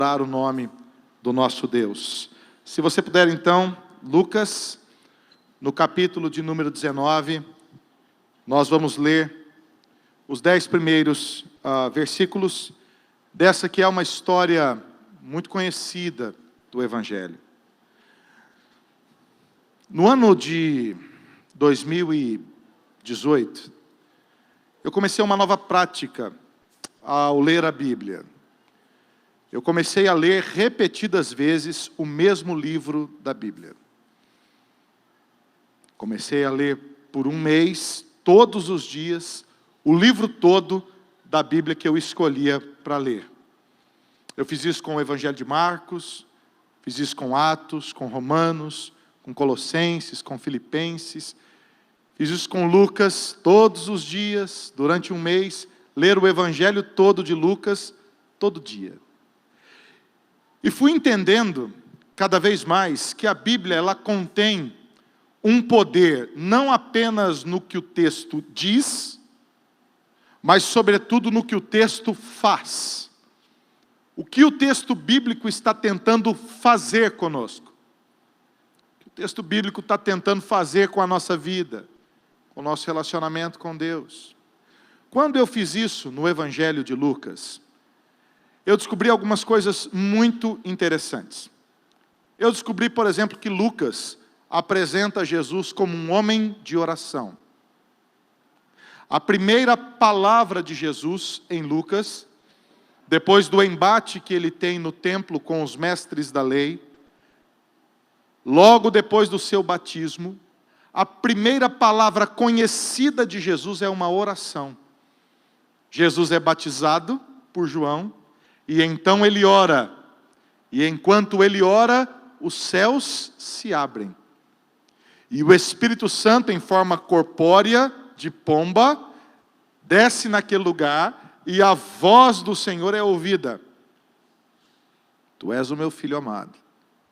o nome do nosso Deus. Se você puder então, Lucas, no capítulo de número 19, nós vamos ler os 10 primeiros versículos dessa que é uma história muito conhecida do Evangelho. No ano de 2018, eu comecei uma nova prática ao ler a Bíblia. Eu comecei a ler repetidas vezes o mesmo livro da Bíblia. Comecei a ler por um mês, todos os dias, o livro todo da Bíblia que eu escolhia para ler. Eu fiz isso com o Evangelho de Marcos, fiz isso com Atos, com Romanos, com Colossenses, com Filipenses. Fiz isso com Lucas, todos os dias, durante um mês, ler o Evangelho todo de Lucas, todo dia. E fui entendendo, cada vez mais, que a Bíblia ela contém um poder, não apenas no que o texto diz, mas sobretudo no que o texto faz. O que o texto bíblico está tentando fazer conosco. O que o texto bíblico está tentando fazer com a nossa vida, com o nosso relacionamento com Deus. Quando eu fiz isso no Evangelho de Lucas, eu descobri algumas coisas muito interessantes. Eu descobri, por exemplo, que Lucas apresenta Jesus como um homem de oração. A primeira palavra de Jesus em Lucas, depois do embate que ele tem no templo com os mestres da lei, logo depois do seu batismo, a primeira palavra conhecida de Jesus é uma oração. Jesus é batizado por João, e então ele ora. E enquanto ele ora, os céus se abrem. E o Espírito Santo, em forma corpórea, de pomba, desce naquele lugar, e a voz do Senhor é ouvida. Tu és o meu filho amado,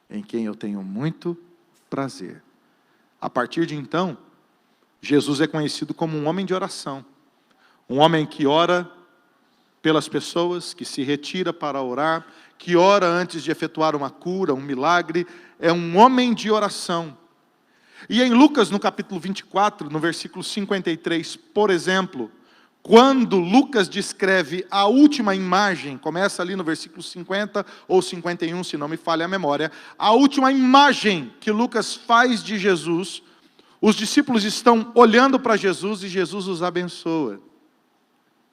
em quem eu tenho muito prazer. A partir de então, Jesus é conhecido como um homem de oração. Um homem que ora pelas pessoas, que se retira para orar, que ora antes de efetuar uma cura, um milagre. É um homem de oração. E em Lucas, no capítulo 24, no versículo 53, por exemplo, quando Lucas descreve a última imagem, começa ali no versículo 50 ou 51, se não me falha a memória, a última imagem que Lucas faz de Jesus, os discípulos estão olhando para Jesus e Jesus os abençoa.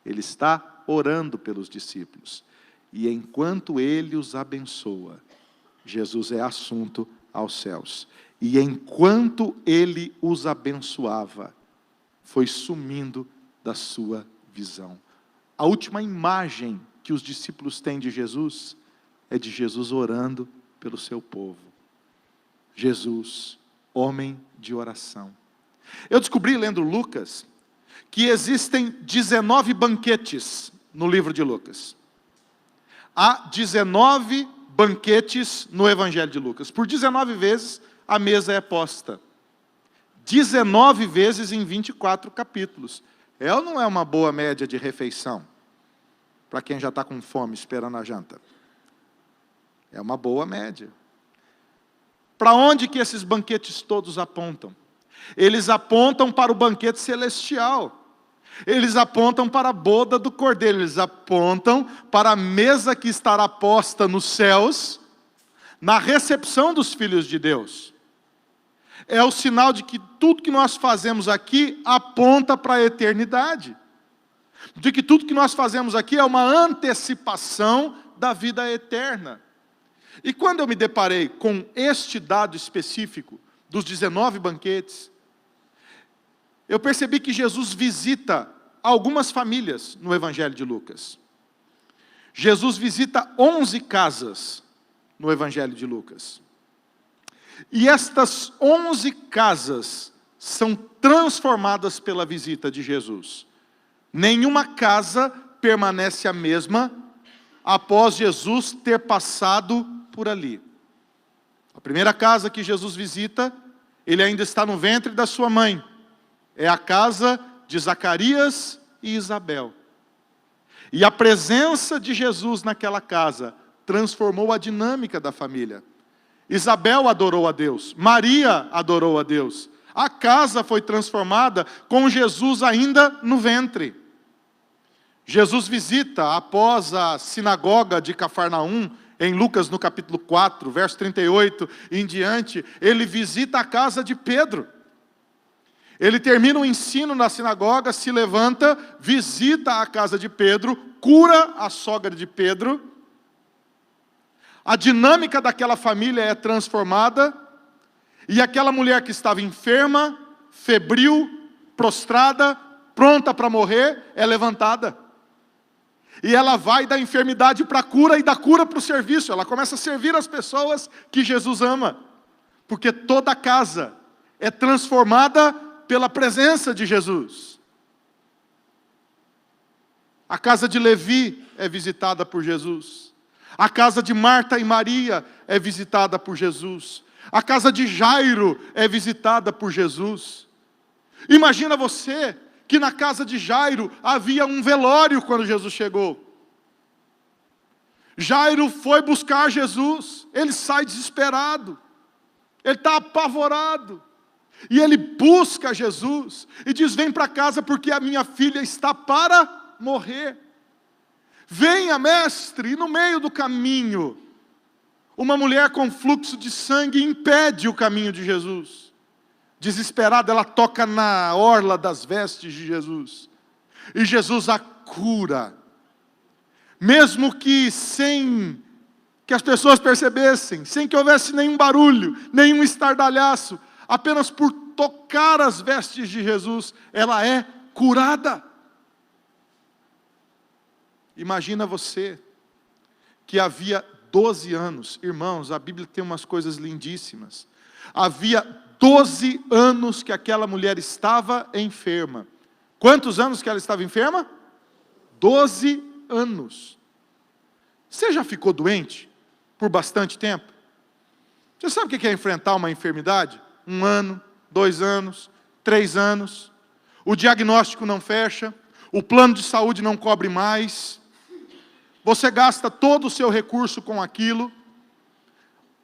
Ele está orando pelos discípulos. E enquanto ele os abençoa, Jesus é assunto aos céus. E enquanto ele os abençoava, foi sumindo da sua visão. A última imagem que os discípulos têm de Jesus é de Jesus orando pelo seu povo. Jesus, homem de oração. Eu descobri, lendo Lucas, que existem 19 banquetes no livro de Lucas. Há 19 banquetes no Evangelho de Lucas. Por 19 vezes a mesa é posta. 19 vezes em 24 capítulos. É ou não é uma boa média de refeição? Para quem já está com fome esperando a janta. É uma boa média. Para onde que esses banquetes todos apontam? Eles apontam para o banquete celestial. Eles apontam para a boda do Cordeiro. Eles apontam para a mesa que estará posta nos céus, na recepção dos filhos de Deus. É o sinal de que tudo que nós fazemos aqui aponta para a eternidade. De que tudo que nós fazemos aqui é uma antecipação da vida eterna. E quando eu me deparei com este dado específico, dos 19 banquetes, eu percebi que Jesus visita algumas famílias no Evangelho de Lucas. Jesus visita 11 casas no Evangelho de Lucas. E estas 11 casas são transformadas pela visita de Jesus. Nenhuma casa permanece a mesma após Jesus ter passado por ali. A primeira casa que Jesus visita, ele ainda está no ventre da sua mãe. É a casa de Zacarias e Isabel. E a presença de Jesus naquela casa transformou a dinâmica da família. Isabel adorou a Deus, Maria adorou a Deus. A casa foi transformada com Jesus ainda no ventre. Jesus visita, após a sinagoga de Cafarnaum, em Lucas no capítulo 4, verso 38 em diante, ele visita a casa de Pedro. Ele termina o ensino na sinagoga, se levanta, visita a casa de Pedro, cura a sogra de Pedro. A dinâmica daquela família é transformada, e aquela mulher que estava enferma, febril, prostrada, pronta para morrer, é levantada. E ela vai da enfermidade para a cura e da cura para o serviço. Ela começa a servir as pessoas que Jesus ama. Porque toda a casa é transformada pela presença de Jesus. A casa de Levi é visitada por Jesus. A casa de Marta e Maria é visitada por Jesus. A casa de Jairo é visitada por Jesus. Imagina você que na casa de Jairo havia um velório quando Jesus chegou. Jairo foi buscar Jesus, ele sai desesperado, ele está apavorado, e ele busca Jesus, e diz: vem para casa porque a minha filha está para morrer. Venha, mestre. E no meio do caminho, uma mulher com fluxo de sangue impede o caminho de Jesus. Desesperada, ela toca na orla das vestes de Jesus. E Jesus a cura. Mesmo que sem que as pessoas percebessem, sem que houvesse nenhum barulho, nenhum estardalhaço, apenas por tocar as vestes de Jesus, ela é curada. Imagina você, que havia 12 anos, irmãos, a Bíblia tem umas coisas lindíssimas. Havia 12 anos que aquela mulher estava enferma. Quantos anos que ela estava enferma? 12 anos. Você já ficou doente por bastante tempo? Você sabe o que é enfrentar uma enfermidade? 1 ano, 2 anos, 3 anos. O diagnóstico não fecha, o plano de saúde não cobre mais. Você gasta todo o seu recurso com aquilo.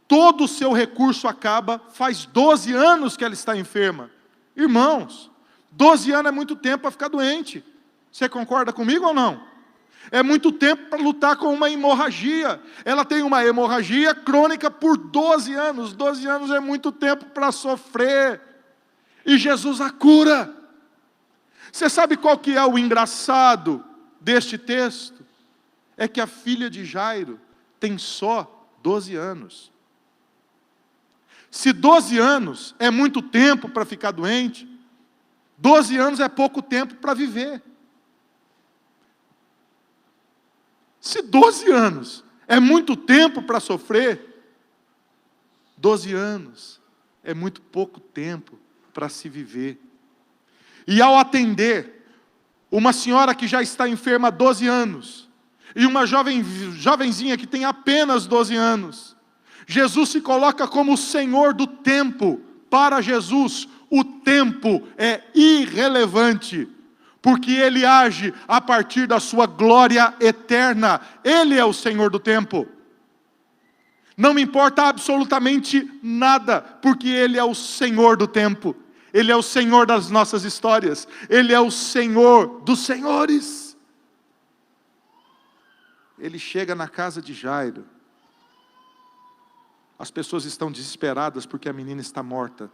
Todo o seu recurso acaba. Faz 12 anos que ela está enferma. Irmãos, 12 anos é muito tempo para ficar doente. Você concorda comigo ou não? É muito tempo para lutar com uma hemorragia. Ela tem uma hemorragia crônica por 12 anos. 12 anos é muito tempo para sofrer. E Jesus a cura. Você sabe qual que é o engraçado deste texto? É que a filha de Jairo tem só 12 anos. Se 12 anos é muito tempo para ficar doente, 12 anos é pouco tempo para viver. Se 12 anos é muito tempo para sofrer, 12 anos é muito pouco tempo para se viver. E ao atender uma senhora que já está enferma há 12 anos, e uma jovenzinha que tem apenas 12 anos, Jesus se coloca como o Senhor do tempo. Para Jesus, o tempo é irrelevante, porque Ele age a partir da sua glória eterna. Ele é o Senhor do tempo. Não me importa absolutamente nada, porque Ele é o Senhor do tempo. Ele é o Senhor das nossas histórias. Ele é o Senhor dos senhores. Ele chega na casa de Jairo. As pessoas estão desesperadas porque a menina está morta.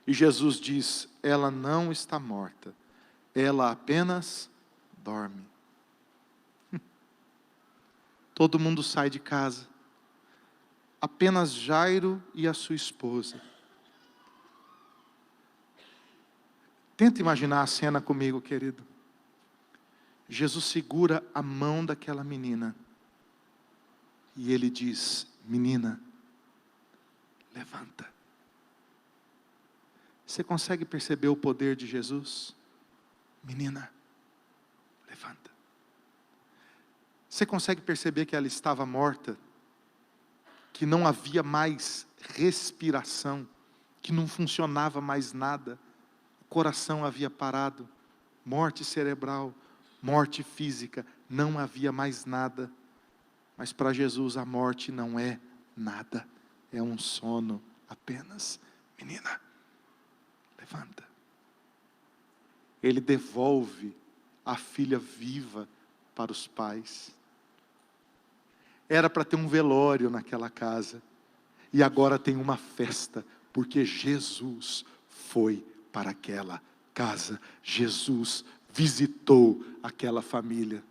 E Jesus diz: ela não está morta, ela apenas dorme. Todo mundo sai de casa. Apenas Jairo e a sua esposa. Tenta imaginar a cena comigo, querido. Jesus segura a mão daquela menina. E Ele diz: menina, levanta. Você consegue perceber o poder de Jesus? Menina, levanta. Você consegue perceber que ela estava morta? Que não havia mais respiração, que não funcionava mais nada. O coração havia parado, morte cerebral, morte física, não havia mais nada. Mas para Jesus a morte não é nada, é um sono apenas. Menina, levanta. Ele devolve a filha viva para os pais. Era para ter um velório naquela casa, e agora tem uma festa, porque Jesus foi para aquela casa. Jesus visitou aquela família.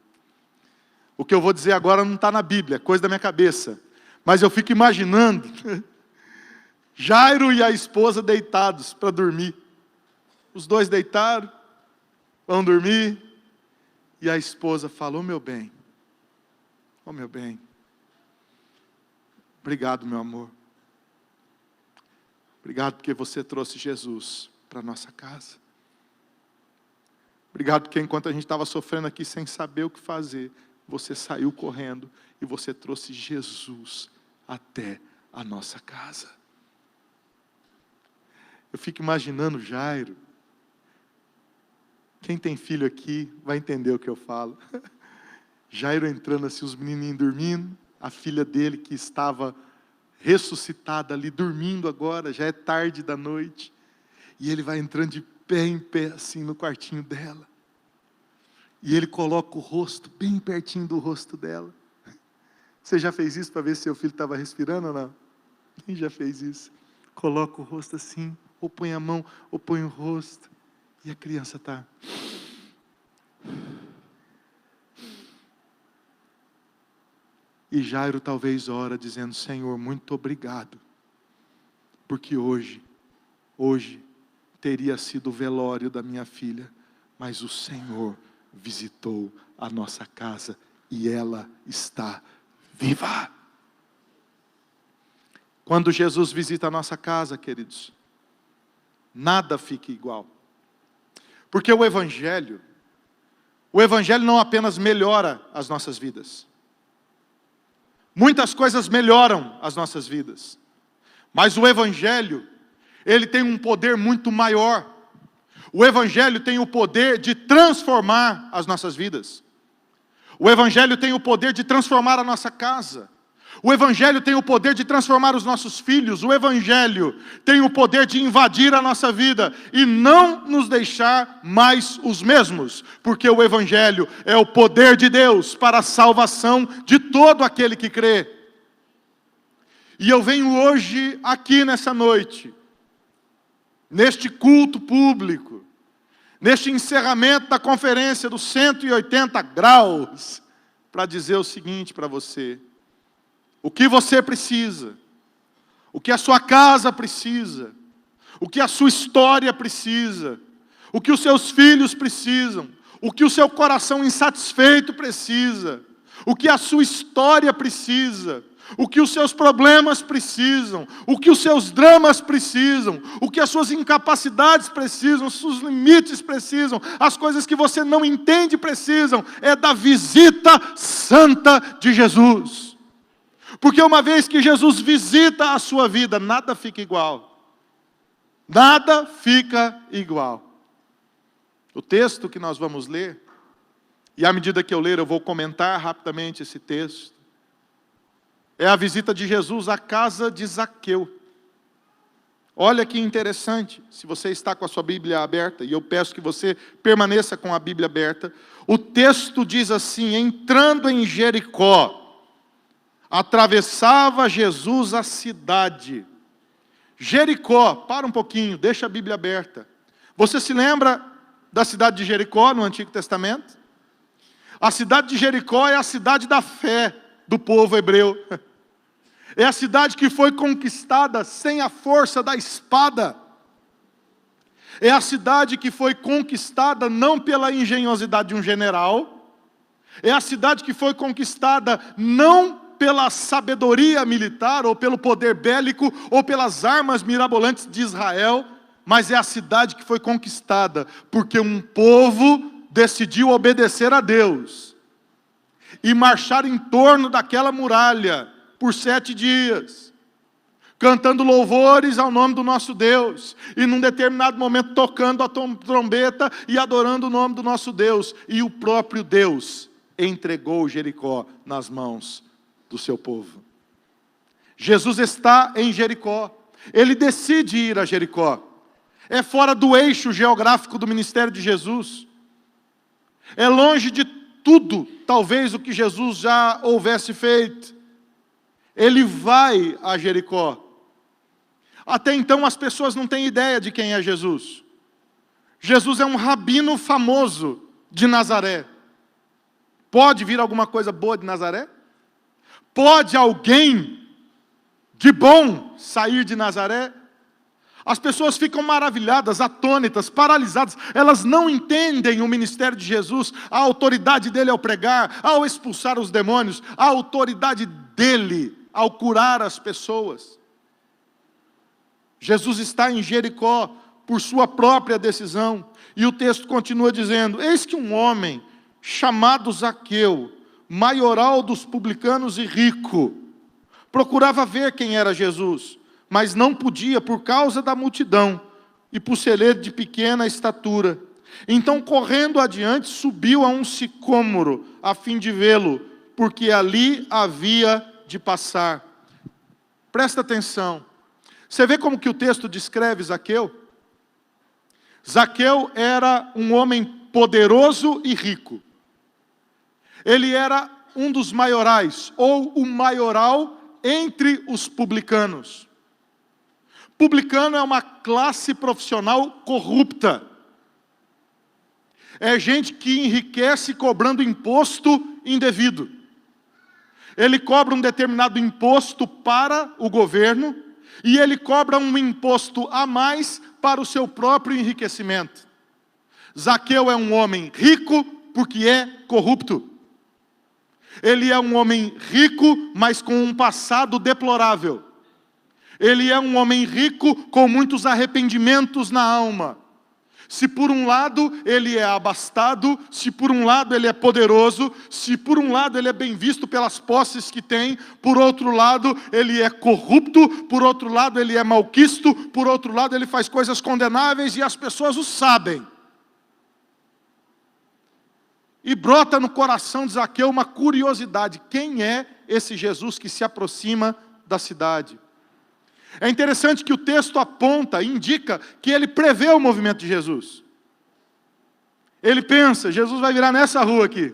O que eu vou dizer agora não está na Bíblia, é coisa da minha cabeça. Mas eu fico imaginando Jairo e a esposa deitados para dormir. Os dois deitaram, vão dormir. E a esposa fala: ô meu bem, obrigado meu amor. Obrigado porque você trouxe Jesus para a nossa casa. Obrigado porque enquanto a gente estava sofrendo aqui sem saber o que fazer, você saiu correndo e você trouxe Jesus até a nossa casa. Eu fico imaginando Jairo. Quem tem filho aqui vai entender o que eu falo. Jairo entrando assim, os menininhos dormindo, a filha dele que estava ressuscitada ali, dormindo agora, já é tarde da noite, e ele vai entrando de pé em pé assim no quartinho dela, e ele coloca o rosto bem pertinho do rosto dela. Você já fez isso para ver se seu filho estava respirando ou não? Quem já fez isso? Coloca o rosto assim, ou põe a mão, ou põe o rosto, e a criança está... E Jairo talvez ora dizendo: Senhor, muito obrigado, porque hoje teria sido o velório da minha filha, mas o Senhor visitou a nossa casa e ela está viva. Quando Jesus visita a nossa casa, queridos, nada fica igual. Porque o Evangelho não apenas melhora as nossas vidas. Muitas coisas melhoram as nossas vidas. Mas o Evangelho, ele tem um poder muito maior. O Evangelho tem o poder de transformar as nossas vidas. O Evangelho tem o poder de transformar a nossa casa. O Evangelho tem o poder de transformar os nossos filhos. O Evangelho tem o poder de invadir a nossa vida e não nos deixar mais os mesmos. Porque o Evangelho é o poder de Deus para a salvação de todo aquele que crê. E eu venho hoje aqui nessa noite, neste culto público, neste encerramento da conferência dos 180 graus, para dizer o seguinte para você: o que você precisa, o que a sua casa precisa, o que a sua história precisa, o que os seus filhos precisam, o que o seu coração insatisfeito precisa, o que a sua história precisa, o que os seus problemas precisam, o que os seus dramas precisam, o que as suas incapacidades precisam, os seus limites precisam, as coisas que você não entende precisam, é da visita santa de Jesus. Porque uma vez que Jesus visita a sua vida, nada fica igual. Nada fica igual. O texto que nós vamos ler, e à medida que eu ler, eu vou comentar rapidamente esse texto, é a visita de Jesus à casa de Zaqueu. Olha que interessante, se você está com a sua Bíblia aberta, e eu peço que você permaneça com a Bíblia aberta, o texto diz assim: entrando em Jericó, atravessava Jesus a cidade. Jericó, para um pouquinho, deixa a Bíblia aberta. Você se lembra da cidade de Jericó no Antigo Testamento? A cidade de Jericó é a cidade da fé do povo hebreu. É a cidade que foi conquistada sem a força da espada. É a cidade que foi conquistada não pela engenhosidade de um general. É a cidade que foi conquistada não pela sabedoria militar, ou pelo poder bélico, ou pelas armas mirabolantes de Israel, mas é a cidade que foi conquistada, porque um povo decidiu obedecer a Deus, e marchar em torno daquela muralha, por 7 dias, cantando louvores ao nome do nosso Deus, e num determinado momento tocando a trombeta, e adorando o nome do nosso Deus, e o próprio Deus entregou Jericó nas mãos do seu povo. Jesus está em Jericó. Ele decide ir a Jericó. É fora do eixo geográfico do ministério de Jesus. É longe de tudo, talvez, o que Jesus já houvesse feito. Ele vai a Jericó. Até então as pessoas não têm ideia de quem é Jesus. Jesus é um rabino famoso de Nazaré. Pode vir alguma coisa boa de Nazaré? Pode alguém de bom sair de Nazaré? As pessoas ficam maravilhadas, atônitas, paralisadas. Elas não entendem o ministério de Jesus, a autoridade dele ao pregar, ao expulsar os demônios, a autoridade dele ao curar as pessoas. Jesus está em Jericó por sua própria decisão. E o texto continua dizendo: eis que um homem chamado Zaqueu, maioral dos publicanos e rico, procurava ver quem era Jesus, mas não podia por causa da multidão, e por ser ele de pequena estatura. Então, correndo adiante, subiu a um sicômoro, a fim de vê-lo, porque ali havia de passar. Presta atenção. Você vê como que o texto descreve Zaqueu? Zaqueu era um homem poderoso e rico. Ele era um dos maiorais, ou o maioral entre os publicanos. Publicano é uma classe profissional corrupta. É gente que enriquece cobrando imposto indevido. Ele cobra um determinado imposto para o governo, e ele cobra um imposto a mais para o seu próprio enriquecimento. Zaqueu é um homem rico porque é corrupto. Ele é um homem rico, mas com um passado deplorável. Ele é um homem rico com muitos arrependimentos na alma. Se por um lado ele é abastado, se por um lado ele é poderoso, se por um lado ele é bem visto pelas posses que tem, por outro lado ele é corrupto, por outro lado ele é malquisto, por outro lado ele faz coisas condenáveis e as pessoas o sabem. E brota no coração de Zaqueu uma curiosidade: quem é esse Jesus que se aproxima da cidade? É interessante que o texto aponta, indica que ele prevê o movimento de Jesus. Ele pensa: Jesus vai virar nessa rua aqui.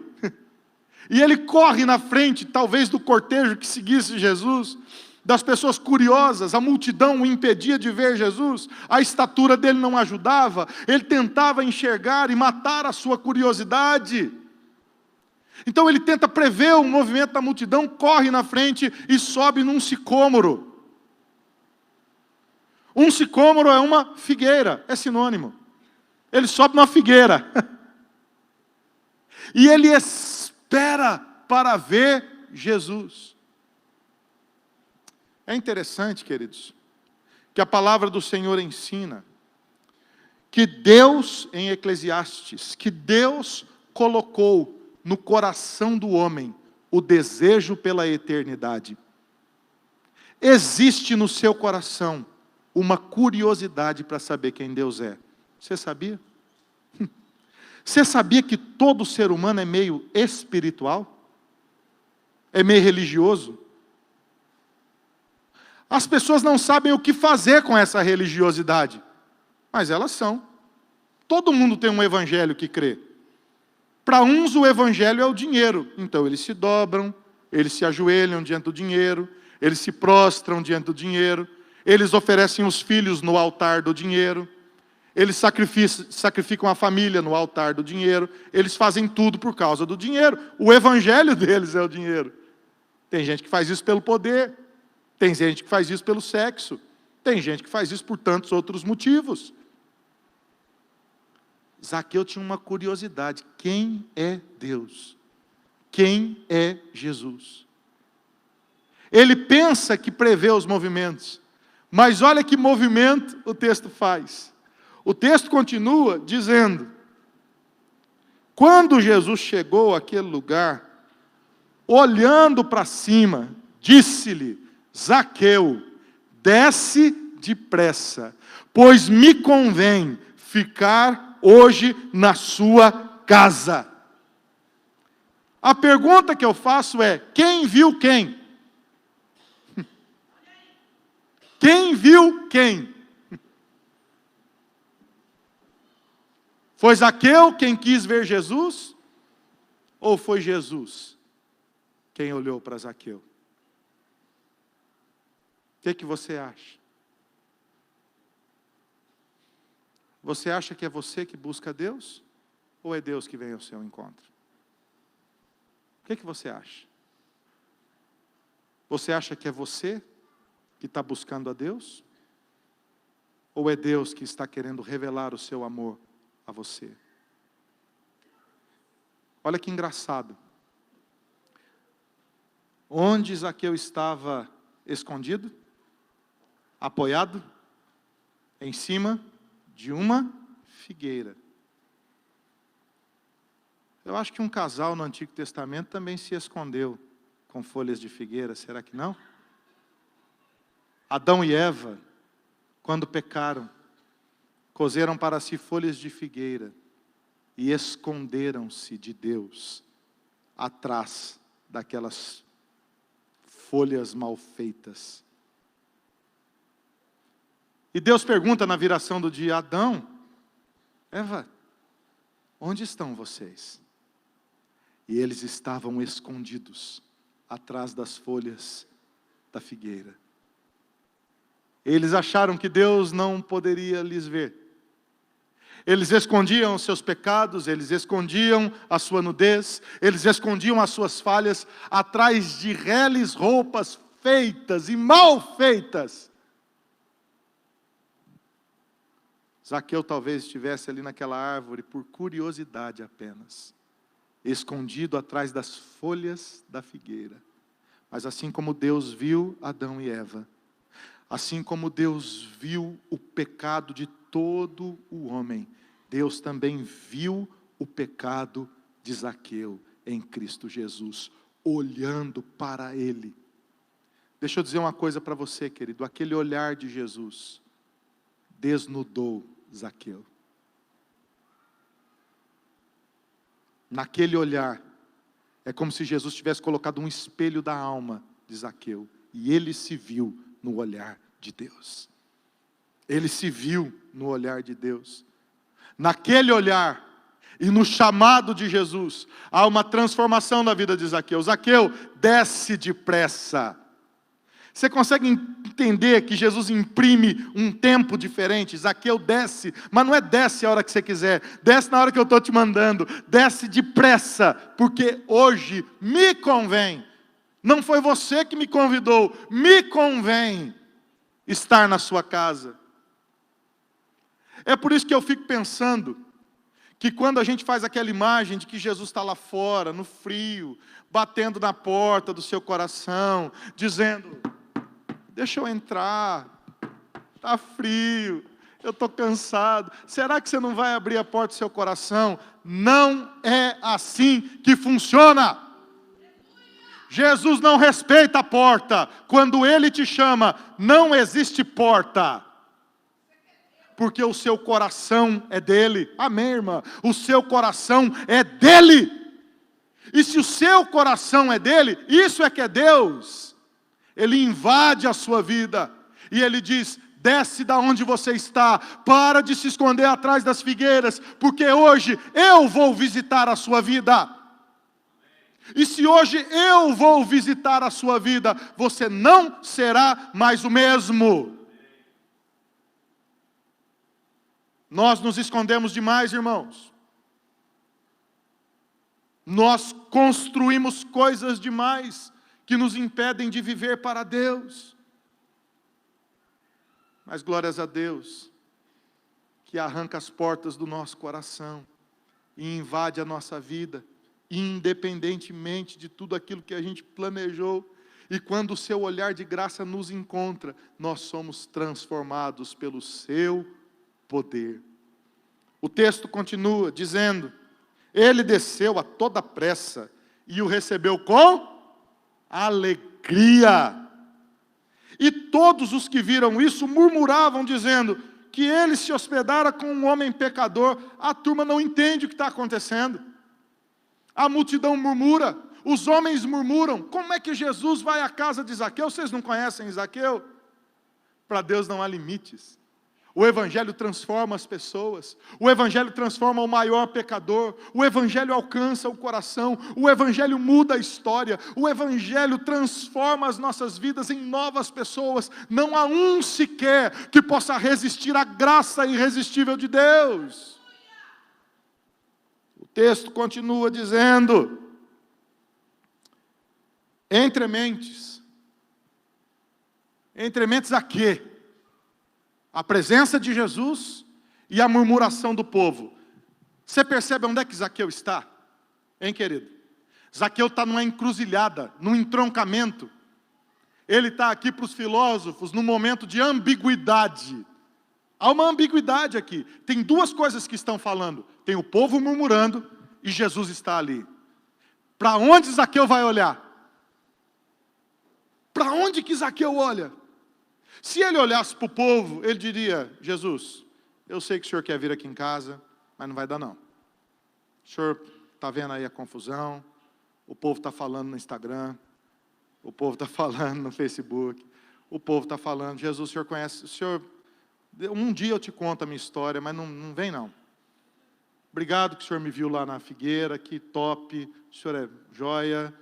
E ele corre na frente, talvez do cortejo que seguisse Jesus, das pessoas curiosas. A multidão o impedia de ver Jesus, a estatura dele não ajudava, ele tentava enxergar e matar a sua curiosidade. Então ele tenta prever o movimento da multidão, corre na frente e sobe num sicômoro. Um sicômoro é uma figueira, é sinônimo. Ele sobe numa figueira. E ele espera para ver Jesus. É interessante, queridos, que a palavra do Senhor ensina que Deus, em Eclesiastes, que Deus colocou no coração do homem o desejo pela eternidade. Existe no seu coração uma curiosidade para saber quem Deus é. Você sabia? Você sabia que todo ser humano é meio espiritual? É meio religioso? As pessoas não sabem o que fazer com essa religiosidade, mas elas são. Todo mundo tem um evangelho que crê. Para uns o evangelho é o dinheiro, então eles se dobram, eles se ajoelham diante do dinheiro, eles se prostram diante do dinheiro, eles oferecem os filhos no altar do dinheiro, eles sacrificam a família no altar do dinheiro, eles fazem tudo por causa do dinheiro. O evangelho deles é o dinheiro. Tem gente que faz isso pelo poder, tem gente que faz isso pelo sexo, tem gente que faz isso por tantos outros motivos. Zaqueu tinha uma curiosidade: quem é Deus? Quem é Jesus? Ele pensa que prevê os movimentos, mas olha que movimento o texto faz. O texto continua dizendo: quando Jesus chegou àquele lugar, olhando para cima, disse-lhe: Zaqueu, desce depressa, pois me convém ficar hoje na sua casa. A pergunta que eu faço é: quem viu quem? Quem viu quem? Foi Zaqueu quem quis ver Jesus? Ou foi Jesus quem olhou para Zaqueu? O que você acha? Você acha que é você que busca Deus? Ou é Deus que vem ao seu encontro? O que você acha? Você acha que é você que está buscando a Deus? Ou é Deus que está querendo revelar o seu amor a você? Olha que engraçado. Onde Zaqueu estava escondido? Apoiado em cima de uma figueira. Eu acho que um casal no Antigo Testamento também se escondeu com folhas de figueira, será que não? Adão e Eva, quando pecaram, cozeram para si folhas de figueira e esconderam-se de Deus atrás daquelas folhas mal feitas. E Deus pergunta na viração do dia: Adão, Eva, onde estão vocês? E eles estavam escondidos atrás das folhas da figueira. Eles acharam que Deus não poderia lhes ver. Eles escondiam os seus pecados, eles escondiam a sua nudez, eles escondiam as suas falhas atrás de reles roupas feitas e mal feitas. Zaqueu talvez estivesse ali naquela árvore por curiosidade apenas, escondido atrás das folhas da figueira. Mas assim como Deus viu Adão e Eva, assim como Deus viu o pecado de todo o homem, Deus também viu o pecado de Zaqueu em Cristo Jesus, olhando para ele. Deixa eu dizer uma coisa para você, querido, aquele olhar de Jesus desnudou Zaqueu. Naquele olhar, é como se Jesus tivesse colocado um espelho da alma de Zaqueu, e ele se viu no olhar de Deus. Ele se viu no olhar de Deus. Naquele olhar e no chamado de Jesus, há uma transformação na vida de Zaqueu. Zaqueu, desce depressa. Você consegue entender que Jesus imprime um tempo diferente? Zaqueu desce, mas não é desce a hora que você quiser, desce na hora que eu estou te mandando, desce depressa, porque hoje me convém. Não foi você que me convidou, me convém estar na sua casa. É por isso que eu fico pensando que quando a gente faz aquela imagem de que Jesus está lá fora, no frio, batendo na porta do seu coração, dizendo: deixa eu entrar, está frio, eu estou cansado. Será que você não vai abrir a porta do seu coração? Não é assim que funciona. Jesus não respeita a porta. Quando Ele te chama, não existe porta. Porque o seu coração é dele. Amém, irmã? O seu coração é dele. E se o seu coração é dele, isso é que é Deus. Ele invade a sua vida. E Ele diz: desce da onde você está. Para de se esconder atrás das figueiras. Porque hoje eu vou visitar a sua vida. E se hoje eu vou visitar a sua vida, você não será mais o mesmo. Nós nos escondemos demais, irmãos. Nós construímos coisas demais que nos impedem de viver para Deus. Mas glórias a Deus, que arranca as portas do nosso coração e invade a nossa vida, independentemente de tudo aquilo que a gente planejou. E quando o seu olhar de graça nos encontra, nós somos transformados pelo seu poder. O texto continua dizendo: ele desceu a toda pressa e o recebeu com alegria. E todos os que viram isso murmuravam, dizendo que ele se hospedara com um homem pecador. A turma não entende o que está acontecendo. A multidão murmura, os homens murmuram. Como é que Jesus vai à casa de Zaqueu? Vocês não conhecem Zaqueu? Para Deus não há limites. O Evangelho transforma as pessoas, o Evangelho transforma o maior pecador, o Evangelho alcança o coração, o Evangelho muda a história, o Evangelho transforma as nossas vidas em novas pessoas. Não há um sequer que possa resistir à graça irresistível de Deus. O texto continua dizendo: entre mentes a quê? A presença de Jesus e a murmuração do povo. Você percebe onde é que Zaqueu está? Hein, querido? Zaqueu está numa encruzilhada, num entroncamento. Ele está aqui para os filósofos num momento de ambiguidade. Há uma ambiguidade aqui. Tem duas coisas que estão falando. Tem o povo murmurando e Jesus está ali. Para onde Zaqueu vai olhar? Para onde que Zaqueu olha? Se ele olhasse para o povo, ele diria: Jesus, eu sei que o senhor quer vir aqui em casa, mas não vai dar não. O senhor está vendo aí a confusão, o povo está falando no Instagram, o povo está falando no Facebook, o povo está falando, Jesus, o senhor conhece, o senhor, um dia eu te conto a minha história, mas não vem não. Obrigado que o senhor me viu lá na Figueira, que top, o senhor é joia,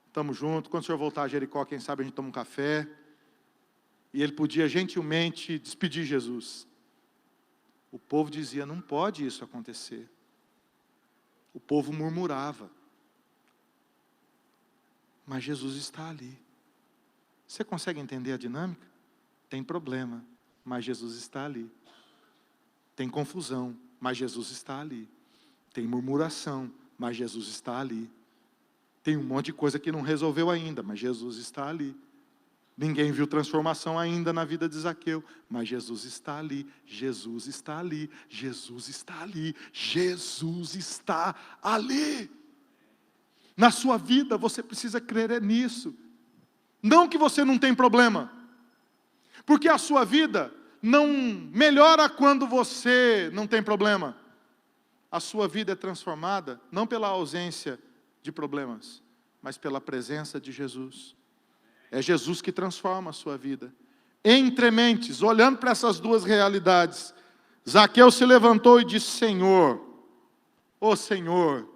estamos juntos, quando o senhor voltar a Jericó, quem sabe a gente toma um café. E ele podia gentilmente despedir Jesus. O povo dizia: não pode isso acontecer. O povo murmurava. Mas Jesus está ali. Você consegue entender a dinâmica? Tem problema, mas Jesus está ali. Tem confusão, mas Jesus está ali. Tem murmuração, mas Jesus está ali. Tem um monte de coisa que não resolveu ainda, mas Jesus está ali. Ninguém viu transformação ainda na vida de Zaqueu, mas Jesus está ali, Jesus está ali, Jesus está ali, Jesus está ali. Na sua vida você precisa crer nisso. Não que você não tem problema, porque a sua vida não melhora quando você não tem problema. A sua vida é transformada não pela ausência de problemas, mas pela presença de Jesus. É Jesus que transforma a sua vida. Entre mentes, olhando para essas duas realidades, Zaqueu se levantou e disse: Senhor, ó Senhor,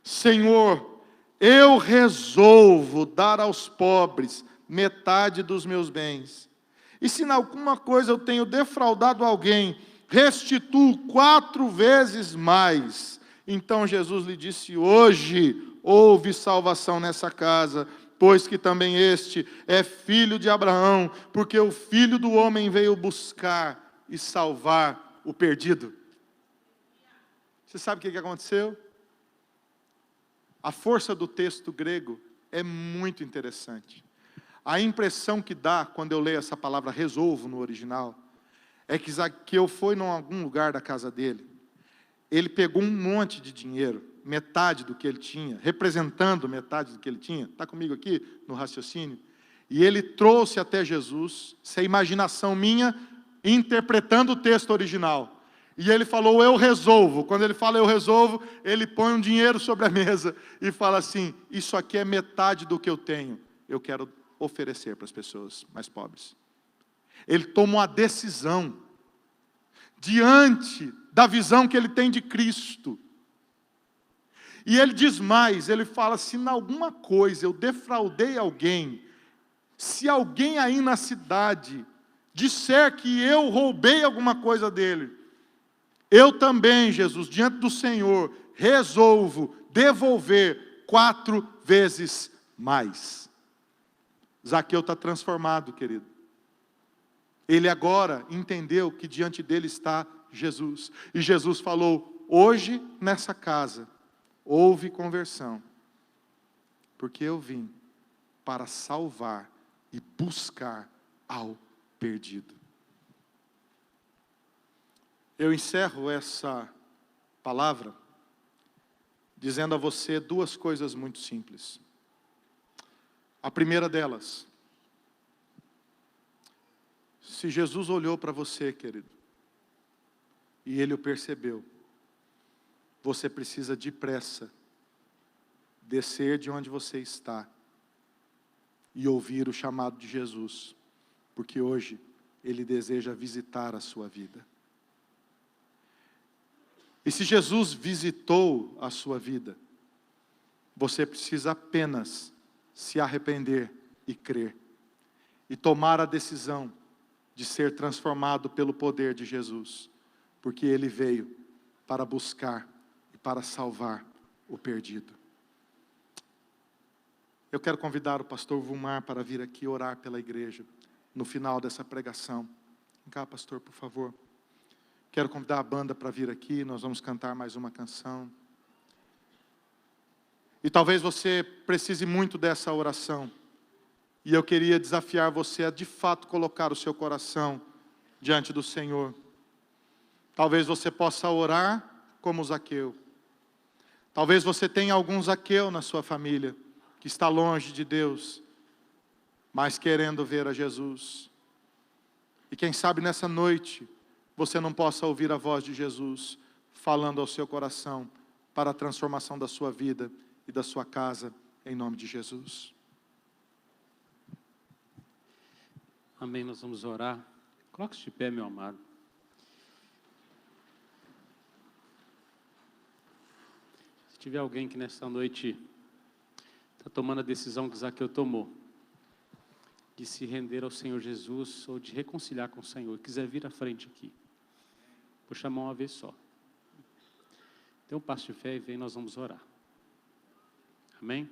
Senhor, eu resolvo dar aos pobres metade dos meus bens. E se em alguma coisa eu tenho defraudado alguém, restituo 4 vezes mais. Então Jesus lhe disse: hoje houve salvação nessa casa, pois que também este é filho de Abraão, porque o Filho do Homem veio buscar e salvar o perdido. Você sabe o que aconteceu? A força do texto grego é muito interessante. A impressão que dá, quando eu leio essa palavra resolvo no original, é que Zaqueu foi em algum lugar da casa dele. Ele pegou um monte de dinheiro, metade do que ele tinha, representando metade do que ele tinha, está comigo aqui no raciocínio, e ele trouxe até Jesus, isso é imaginação minha, interpretando o texto original, e ele falou: eu resolvo. Quando ele fala eu resolvo, ele põe um dinheiro sobre a mesa, e fala assim: isso aqui é metade do que eu tenho, eu quero oferecer para as pessoas mais pobres. Ele toma uma decisão, diante da visão que ele tem de Cristo. E ele diz mais, ele fala: se em alguma coisa eu defraudei alguém, se alguém aí na cidade disser que eu roubei alguma coisa dele, eu também, Jesus, diante do Senhor, resolvo devolver 4 vezes mais. Zaqueu está transformado, querido. Ele agora entendeu que diante dele está Jesus. E Jesus falou: hoje nessa casa houve conversão, porque eu vim para salvar e buscar ao perdido. Eu encerro essa palavra dizendo a você 2 coisas muito simples. A primeira delas: se Jesus olhou para você, querido, e Ele o percebeu, você precisa depressa descer de onde você está e ouvir o chamado de Jesus, porque hoje Ele deseja visitar a sua vida. E se Jesus visitou a sua vida, você precisa apenas se arrepender e crer. E tomar a decisão de ser transformado pelo poder de Jesus. Porque Ele veio para buscar e para salvar o perdido. Eu quero convidar o pastor Vumar para vir aqui orar pela igreja, no final dessa pregação. Vem cá, pastor, por favor. Quero convidar a banda para vir aqui, nós vamos cantar mais uma canção. E talvez você precise muito dessa oração. E eu queria desafiar você a de fato colocar o seu coração diante do Senhor. Talvez você possa orar como Zaqueu. Talvez você tenha algum Zaqueu na sua família, que está longe de Deus, mas querendo ver a Jesus. E quem sabe nessa noite, você não possa ouvir a voz de Jesus, falando ao seu coração, para a transformação da sua vida e da sua casa, em nome de Jesus. Amém, nós vamos orar. Coloque-se de pé, meu amado. Se tiver alguém que nesta noite está tomando a decisão que Zaqueu tomou, de se render ao Senhor Jesus, ou de reconciliar com o Senhor, quiser vir à frente aqui, vou chamar uma vez só. Dê um passo de fé e vem, nós vamos orar. Amém?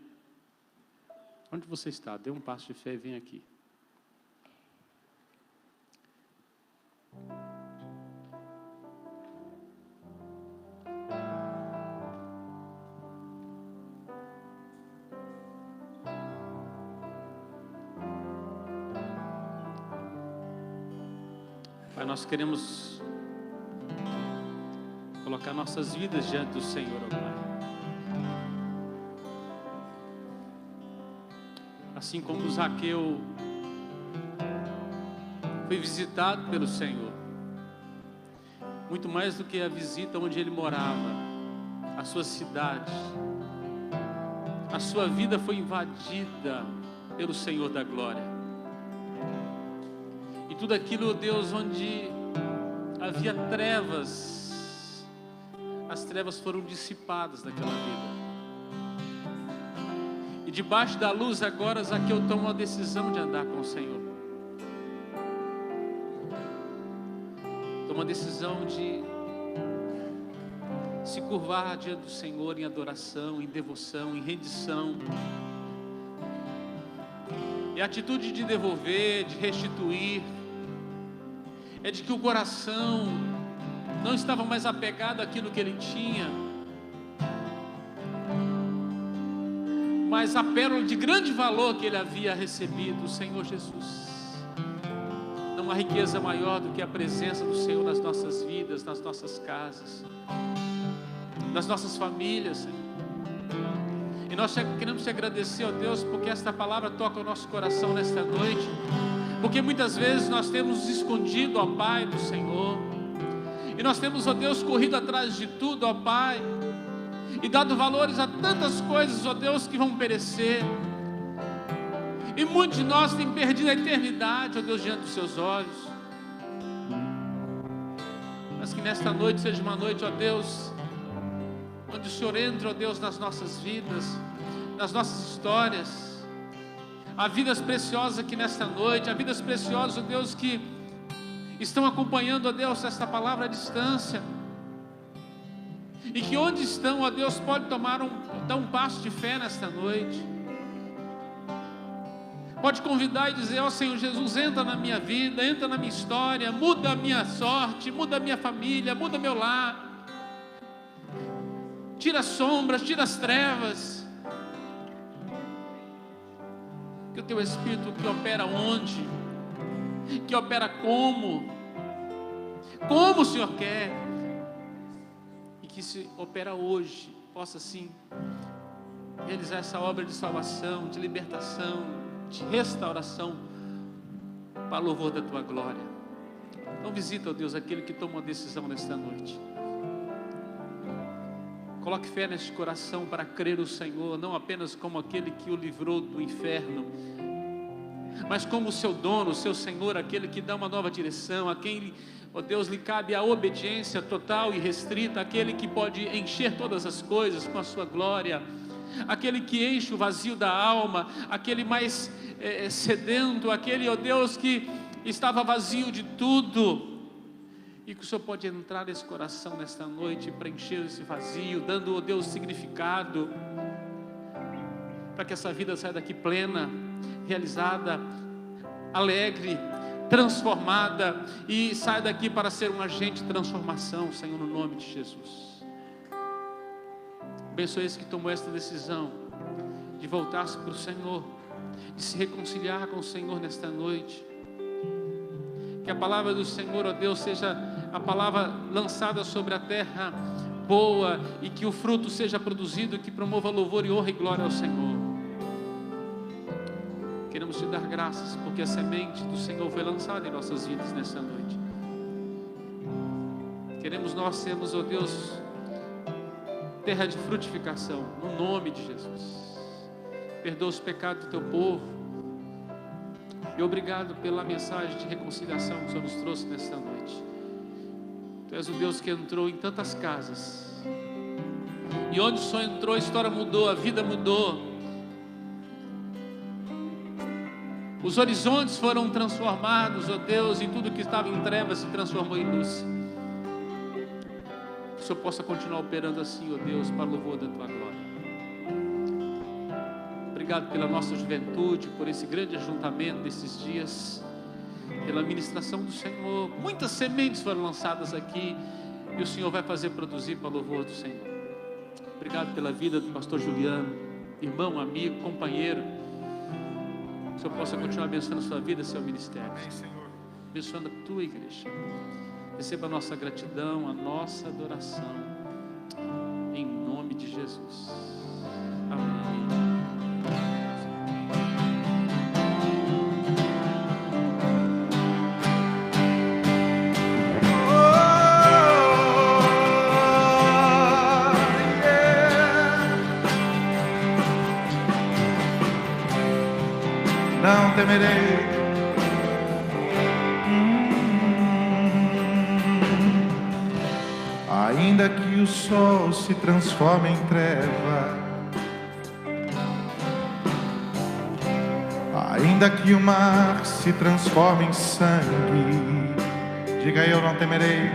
Onde você está? Dê um passo de fé e vem aqui. Pai, nós queremos colocar nossas vidas diante do Senhor, ó Pai. Assim como Zaqueu foi visitado pelo Senhor, muito mais do que a visita onde ele morava, a sua cidade, a sua vida foi invadida pelo Senhor da glória. E tudo aquilo, Deus, onde havia trevas, as trevas foram dissipadas daquela vida. E debaixo da luz agora, Zaqueu toma a decisão de andar com o Senhor. Toma a decisão de se curvar diante do Senhor em adoração, em devoção, em rendição. E a atitude de devolver, de restituir, é de que o coração não estava mais apegado àquilo que ele tinha, mas a pérola de grande valor que ele havia recebido, o Senhor Jesus. Não há riqueza maior do que a presença do Senhor nas nossas vidas, nas nossas casas, nas nossas famílias, Senhor. E nós queremos te agradecer, ó Deus, porque esta palavra toca o nosso coração nesta noite, porque muitas vezes nós temos nos escondido, ó Pai, do Senhor, e nós temos, ó Deus, corrido atrás de tudo, ó Pai, e dado valores a tantas coisas, ó Deus, que vão perecer, e muitos de nós têm perdido a eternidade, ó Deus, diante dos seus olhos. Mas que nesta noite seja uma noite, ó Deus, onde o Senhor entra, ó Deus, nas nossas vidas, nas nossas histórias. Há vidas preciosas aqui nesta noite, há vidas preciosas, ó Deus, que estão acompanhando, ó Deus, esta palavra à distância. E que onde estão, ó Deus, pode dar um passo de fé nesta noite. Pode convidar e dizer, ó Senhor Jesus, entra na minha vida, entra na minha história, muda a minha sorte, muda a minha família, muda meu lar. Tira as sombras, tira as trevas. Que o teu Espírito que opera onde, que opera como o Senhor quer, e que se opera hoje, possa sim realizar essa obra de salvação, de libertação, de restauração, para louvor da tua glória. Então visita, ó Deus, aquele que tomou a decisão nesta noite. Coloque fé neste coração para crer no Senhor, não apenas como aquele que o livrou do inferno, mas como o seu dono, o seu Senhor, aquele que dá uma nova direção, a quem, ó Deus, lhe cabe a obediência total e restrita, aquele que pode encher todas as coisas com a sua glória, aquele que enche o vazio da alma, aquele mais sedento, aquele, ó Deus, que estava vazio de tudo, e que o Senhor pode entrar nesse coração nesta noite e preencher esse vazio, dando, ó Deus, significado, para que essa vida saia daqui plena, realizada, alegre, transformada, e saia daqui para ser um agente de transformação, Senhor, no nome de Jesus. Abençoe esse que tomou esta decisão de voltar-se para o Senhor, de se reconciliar com o Senhor nesta noite. Que a palavra do Senhor, ó Deus, seja a palavra lançada sobre a terra boa, e que o fruto seja produzido, que promova louvor e honra e glória ao Senhor. Queremos te dar graças, porque a semente do Senhor foi lançada em nossas vidas nessa noite. Queremos nós sermos, ó Deus, terra de frutificação, no nome de Jesus. Perdoa os pecados do teu povo, e obrigado pela mensagem de reconciliação que o Senhor nos trouxe nesta noite. Tu és o Deus que entrou em tantas casas, e onde o Senhor entrou, a história mudou, a vida mudou, os horizontes foram transformados, ó Deus, e tudo que estava em trevas se transformou em luz. Que o Senhor possa continuar operando assim, ó Deus, para o louvor da tua glória. Obrigado pela nossa juventude, por esse grande ajuntamento desses dias, pela ministração do Senhor. Muitas sementes foram lançadas aqui, e o Senhor vai fazer produzir para o louvor do Senhor. Obrigado pela vida do pastor Juliano, irmão, amigo, companheiro. Que o Senhor possa continuar abençoando a sua vida, seu ministério. Amém, Senhor. Abençoando a tua igreja. Receba a nossa gratidão, a nossa adoração, em nome de Jesus. Amém. Não temerei, ainda que o sol se transforme em treva, ainda que o mar se transforme em sangue. Diga: eu não temerei,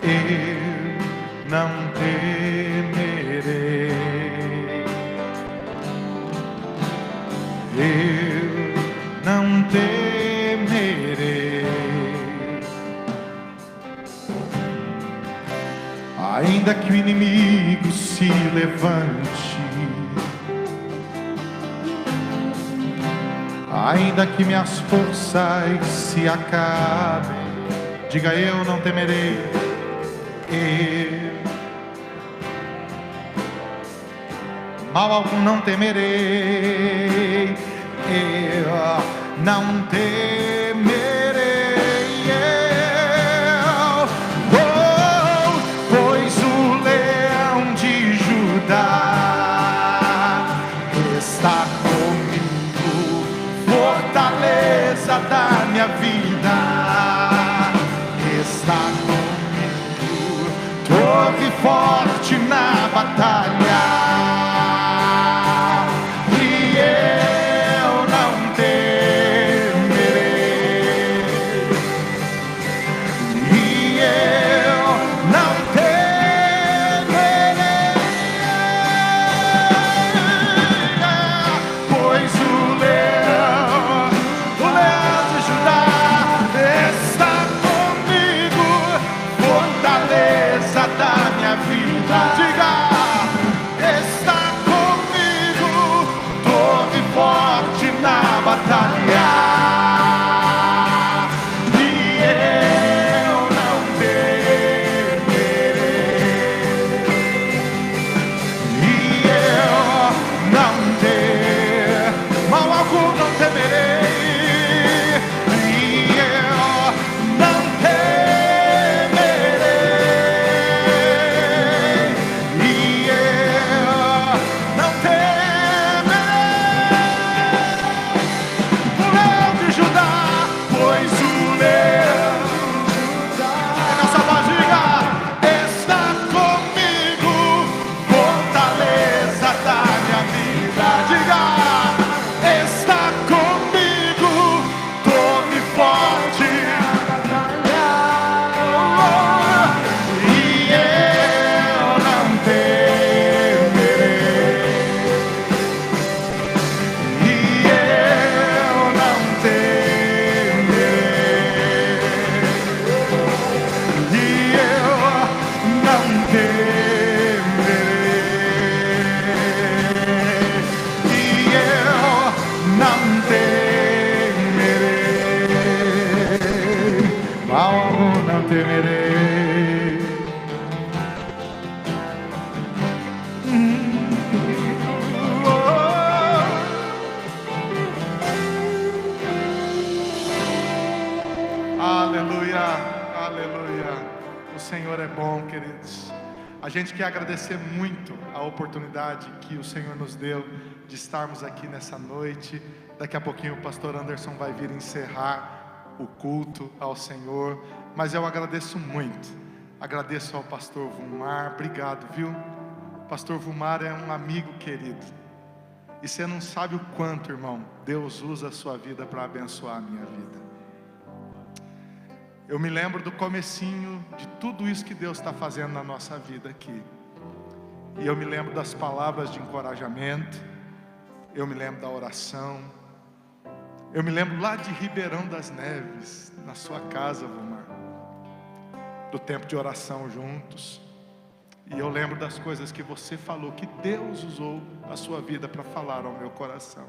eu não temerei, eu não temerei, ainda que o inimigo se levante, ainda que minhas forças se acabem. Diga: eu não temerei, mal algum não temerei, eu não temerei, pois o leão de Judá está comigo, fortaleza da minha vida, está comigo, torre forte na batalha. Da minha vida temerei. Aleluia, aleluia. O Senhor é bom, queridos. A gente quer agradecer muito a oportunidade que o Senhor nos deu de estarmos aqui nessa noite. Daqui a pouquinho o pastor Anderson vai vir encerrar o culto ao Senhor. Mas eu agradeço muito. Agradeço ao pastor Vumar. Obrigado, viu? Pastor Vumar é um amigo querido. E você não sabe o quanto, irmão, Deus usa a sua vida para abençoar a minha vida. Eu me lembro do comecinho de tudo isso que Deus está fazendo na nossa vida aqui. E eu me lembro das palavras de encorajamento. Eu me lembro da oração. Eu me lembro lá de Ribeirão das Neves, na sua casa, Vumar, do tempo de oração juntos. E eu lembro das coisas que você falou, que Deus usou a sua vida para falar ao meu coração.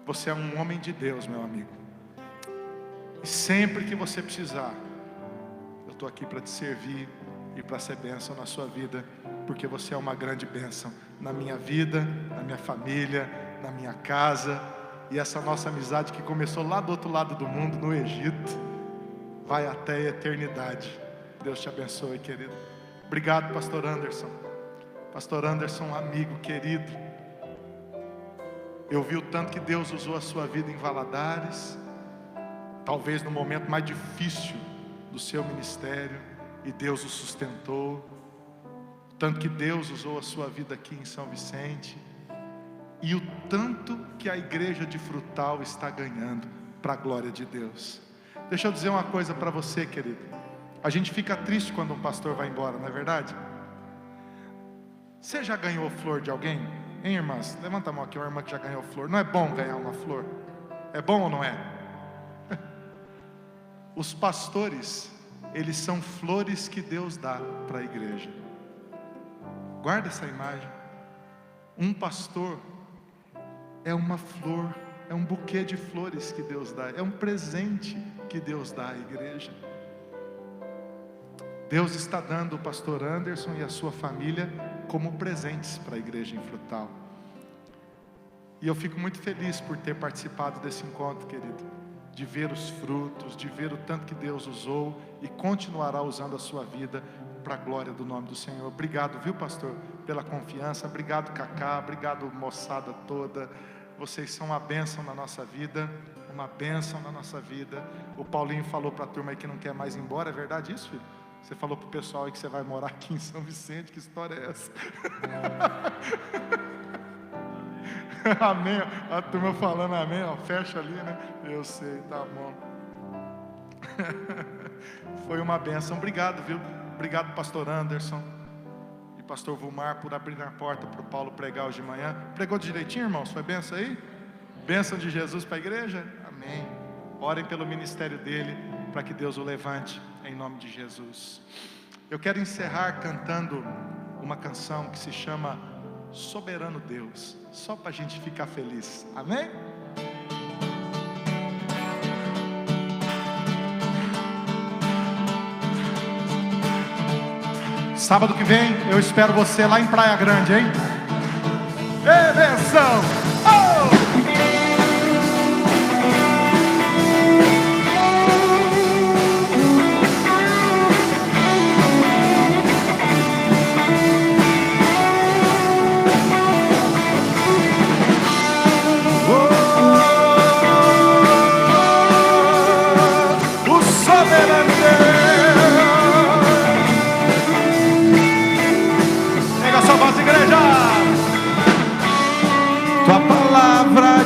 Você é um homem de Deus, meu amigo. E sempre que você precisar, eu estou aqui para te servir e para ser bênção na sua vida, porque você é uma grande bênção na minha vida, na minha família, na minha casa. E essa nossa amizade que começou lá do outro lado do mundo, no Egito, vai até a eternidade. Deus te abençoe, querido. Obrigado, pastor Anderson. Pastor Anderson, amigo querido. Eu vi o tanto que Deus usou a sua vida em Valadares, talvez no momento mais difícil do seu ministério, e Deus o sustentou. Tanto que Deus usou a sua vida aqui em São Vicente, e o tanto que a igreja de Frutal está ganhando para a glória de Deus. Deixa eu dizer uma coisa para você, querido. A gente fica triste quando um pastor vai embora, não é verdade? Você já ganhou flor de alguém? Hein, irmãs? Levanta a mão aqui, uma irmã que já ganhou flor. Não é bom ganhar uma flor? É bom ou não é? Os pastores, eles são flores que Deus dá para a igreja. Guarda essa imagem. Um pastor é uma flor, é um buquê de flores que Deus dá, é um presente que Deus dá à igreja. Deus está dando o pastor Anderson e a sua família como presentes para a igreja em Frutal. E eu fico muito feliz por ter participado desse encontro, querido, de ver os frutos, de ver o tanto que Deus usou e continuará usando a sua vida para a glória do nome do Senhor. Obrigado, viu, pastor, pela confiança. Obrigado, Cacá. Obrigado, moçada toda. Vocês são uma bênção na nossa vida, uma bênção na nossa vida. O Paulinho falou para a turma aí que não quer mais ir embora. É verdade isso, filho? Você falou para o pessoal aí que você vai morar aqui em São Vicente. Que história é essa? Amém. A turma falando amém, ó, fecha ali, né? Eu sei, tá bom. Foi uma bênção. Obrigado, viu? Obrigado, pastor Anderson e pastor Vumar, por abrir a porta para o Paulo pregar hoje de manhã. Pregou direitinho, irmãos? Foi bênção aí? Bênção de Jesus para a igreja? Amém. Orem pelo ministério dele, para que Deus o levante, em nome de Jesus. Eu quero encerrar cantando uma canção que se chama Soberano Deus, só para a gente ficar feliz. Amém? Sábado que vem eu espero você lá em Praia Grande, hein? Benção! Oh!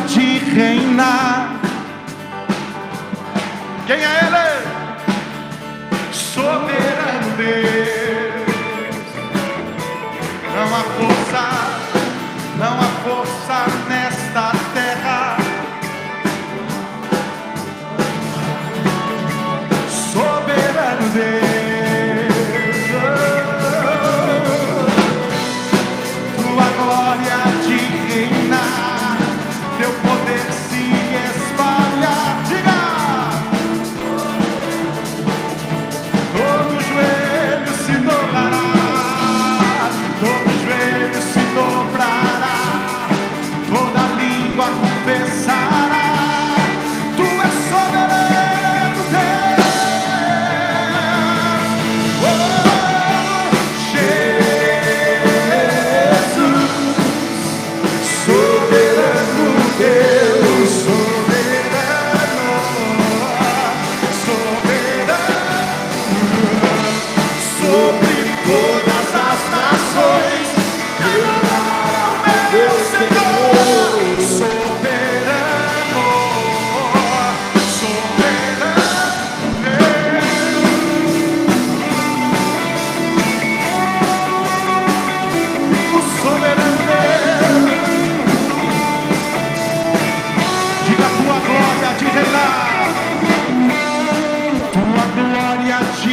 De reinar. Quem é Ele? Soberano Deus. Não há força, não há força nesta terra. Soberano Deus, tua glória de reinar, teu poder se espalha. Diga!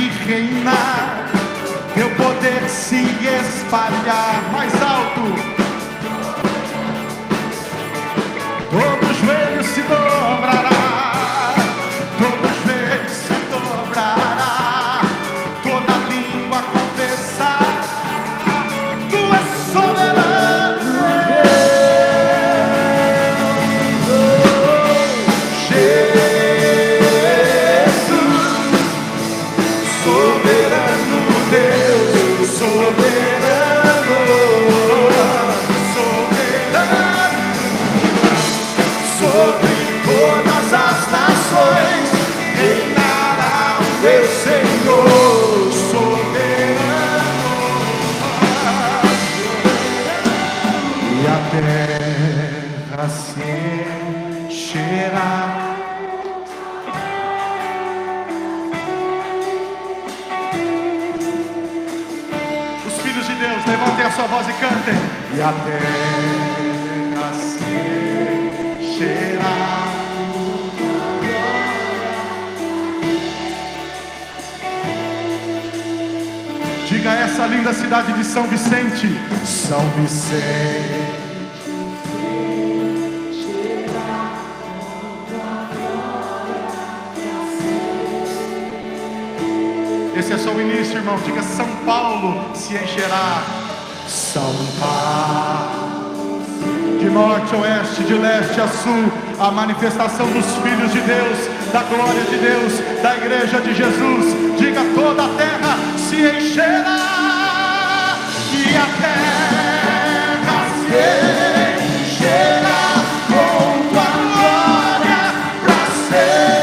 reinar, teu poder se espalhar. Mais alto. Todo joelho se dobrará, todo joelho se dobrará, toda língua confessará, tu és soberano. Terra se encherá. Os filhos de Deus, levantem a sua voz e cantem. E a terra se encherá. Diga essa linda cidade de São Vicente. São Vicente. Esse é só o início, irmão. Diga: São Paulo se encherá. São Paulo, de norte a oeste, de leste a sul, a manifestação dos filhos de Deus, da glória de Deus, da igreja de Jesus. Diga: toda a terra se encherá. E a terra se encherá com tua glória pra sempre.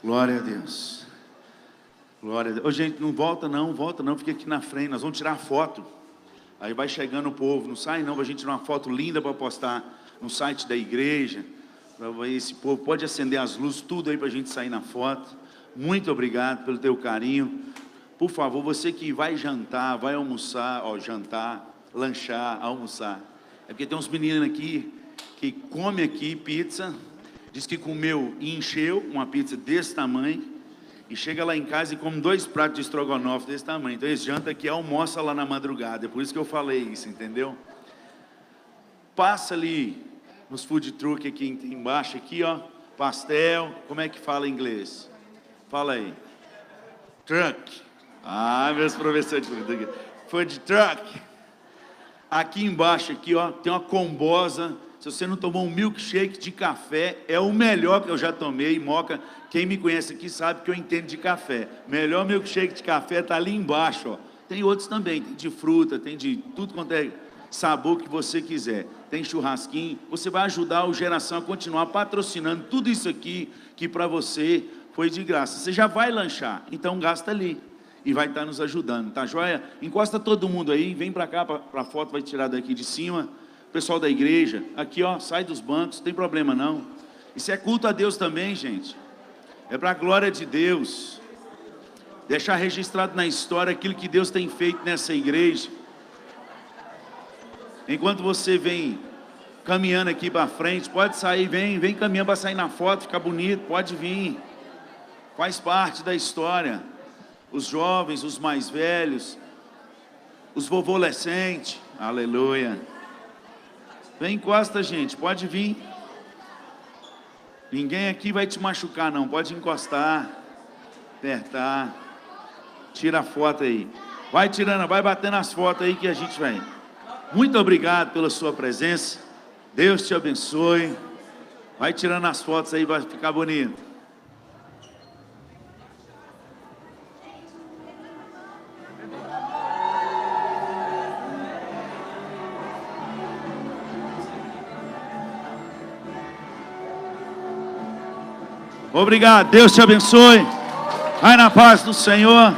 Glória a Deus. Glória a Deus. Ô, gente, não volta não, fica aqui na frente, nós vamos tirar foto. Aí vai chegando o povo, não sai não, a gente tirar uma foto linda para postar no site da igreja. Esse povo pode acender as luzes, tudo aí para a gente sair na foto. Muito obrigado pelo teu carinho. Por favor, você que vai jantar, vai almoçar, lanchar, almoçar. É porque tem uns meninos aqui que comem aqui pizza. Diz que comeu e encheu uma pizza desse tamanho e chega lá em casa e come 2 pratos de estrogonofe desse tamanho. Então esse janta aqui almoça lá na madrugada. É por isso que eu falei isso, entendeu? Passa ali nos food truck aqui embaixo, aqui, ó, pastel. Como é que fala em inglês? Fala aí. Truck. Ah, meus professores de português. Food truck. Aqui embaixo, aqui, ó, tem uma combosa. Se você não tomou um milkshake de café, é o melhor que eu já tomei. Moca, quem me conhece aqui sabe que eu entendo de café. Melhor milkshake de café está ali embaixo, ó. Tem outros também, tem de fruta, tem de tudo quanto é sabor que você quiser. Tem churrasquinho. Você vai ajudar o Geração a continuar patrocinando tudo isso aqui, que para você foi de graça. Você já vai lanchar, então gasta ali. E vai estar nos ajudando, tá joia? Encosta todo mundo aí, vem para cá, para a foto, vai tirar daqui de cima. Pessoal da igreja, aqui ó, sai dos bancos, não tem problema não. Isso é culto a Deus também, gente. É para a glória de Deus. deixar registrado na história aquilo que Deus tem feito nessa igreja. Enquanto você vem caminhando aqui para frente, pode sair, vem caminhando para sair na foto, ficar bonito, pode vir. Faz parte da história. Os jovens, os mais velhos, os vovolescentes, aleluia. Vem, encosta, gente, pode vir. Ninguém aqui vai te machucar, não. Pode encostar, apertar. Tira a foto aí. Vai tirando, vai batendo as fotos aí que a gente vai. Muito obrigado pela sua presença. Deus te abençoe. Vai tirando as fotos aí, vai ficar bonito. Obrigado, Deus te abençoe. Vai na paz do Senhor.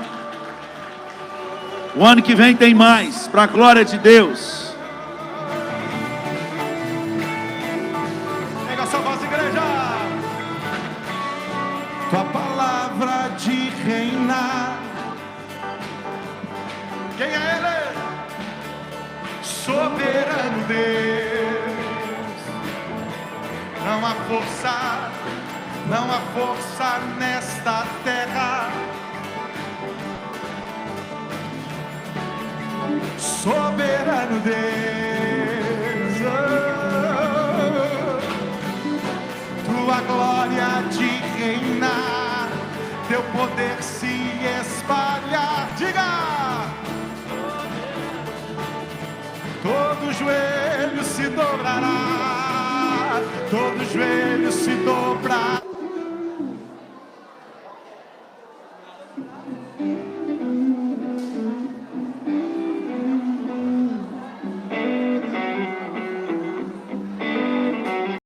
O ano que vem tem mais, para a glória de Deus. Pega essa voz, igreja. Tua palavra de reinar. Quem é Ele? Soberano Deus. Não há força. Não há força nesta terra. Soberano Deus, tua glória de reinar, teu poder se espalhar. Diga! Todo joelho se dobrará, todo joelho se dobrará.